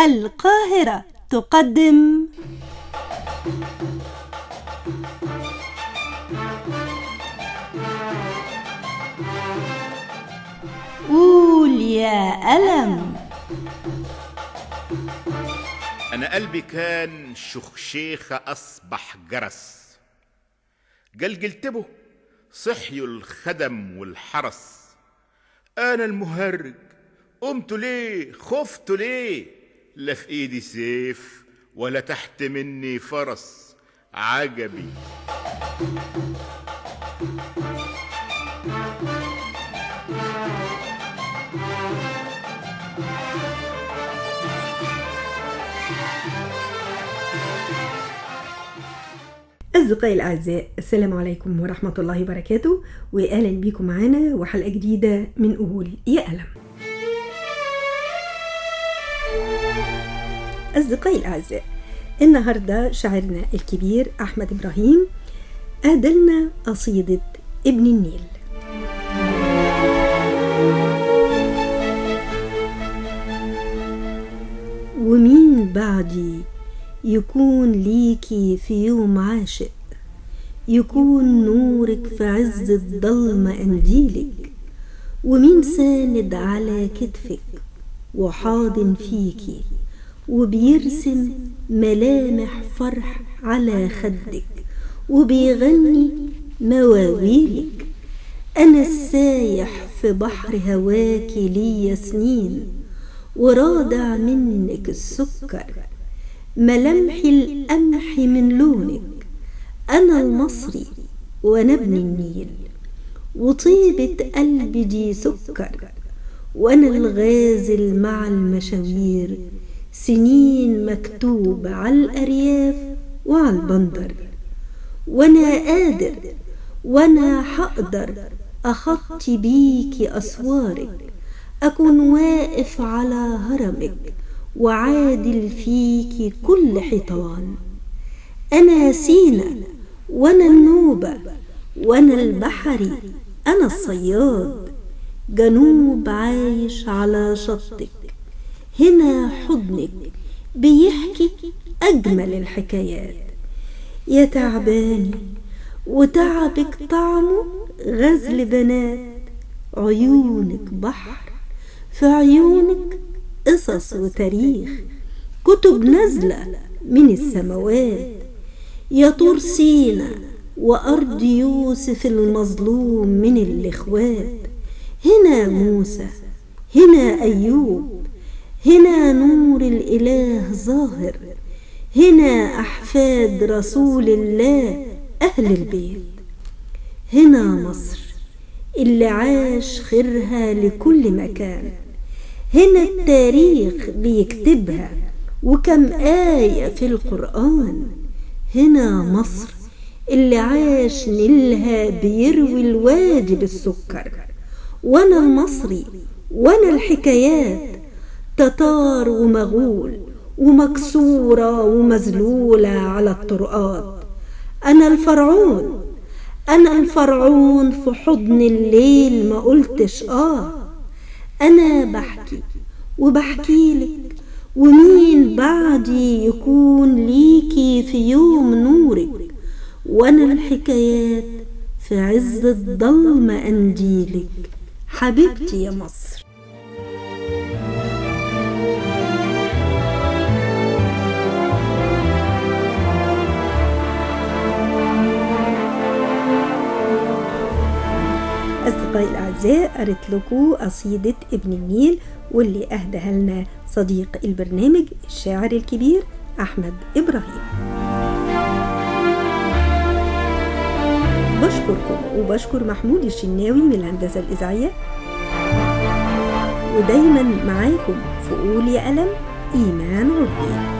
القاهرة تقدم قول يا ألم. أنا قلبي كان شخشيخة أصبح جرس، جلجلت به صحيوا الخدم والحرس. أنا المهرج قمت ليه خفت ليه، لا في إيدي سيف ولا تحت مني فرس. عجبي أصدقائي الأعزاء، السلام عليكم ورحمة الله وبركاته، وأهلا بيكم معانا وحلقة جديدة من قول يا ألم. أصدقائي الأعزاء، النهاردة شاعرنا الكبير أحمد إبراهيم أهدلنا قصيدة ابن النيل. ومين بعدي يكون ليكي في يوم عاشق، يكون نورك في عز الضلمة قنديلك، ومين ساند على كتفك وحاضن فيكي وبيرسم ملامح فرح على خدك وبيغني مواويلك. أنا السايح في بحر هواكي ليا سنين، ورادع منك السكر ملامحي القمح من لونك. أنا المصري وأنا ابن النيل، وطيبة قلبي دي سكر، وأنا الغازل مع المشاوير، سنين مكتوب على الأرياف وعلى البندر. وأنا قادر وأنا حقدر أخطي بيكي أسوارك، أكون واقف على هرمك وعادل فيكي كل حيطان. أنا سينا وأنا النوبة وأنا البحري، أنا الصياد، جنوب عايش على شطك، هنا حضنك بيحكي أجمل الحكايات. يا تعباني وتعبك طعمه غزل بنات، عيونك بحر في عيونك قصص وتاريخ، كتب نازلة من السماوات. يا طور سينا وأرض يوسف المظلوم من الإخوات، هنا موسى هنا أيوب، هنا نور الإله ظاهر، هنا أحفاد رسول الله أهل البيت. هنا مصر اللي عاش خيرها لكل مكان، هنا التاريخ بيكتبها وكم آية في القرآن. هنا مصر اللي عاش نيلها بيروي الوادي بالسكر. وانا المصري وانا الحكايات، تتار ومغول ومكسورة ومذلولة على الطرقات. أنا الفرعون أنا الفرعون في حضن الليل ما قلتش أنا بحكي وبحكيلك، ومين بعدي يكون ليكي في يوم نورك، وانا الحكايات في عز الضلمة قنديلك. حبيبتي يا مصر. أصدقائي الأعزاء، قريت لكم قصيدة ابن النيل واللي أهدها لنا صديق البرنامج الشاعر الكبير أحمد إبراهيم. بشكركم وبشكر محمود الشناوي من الهندسة الإذاعية، ودايما معاكم في قول يا ألم إيمان عبدي.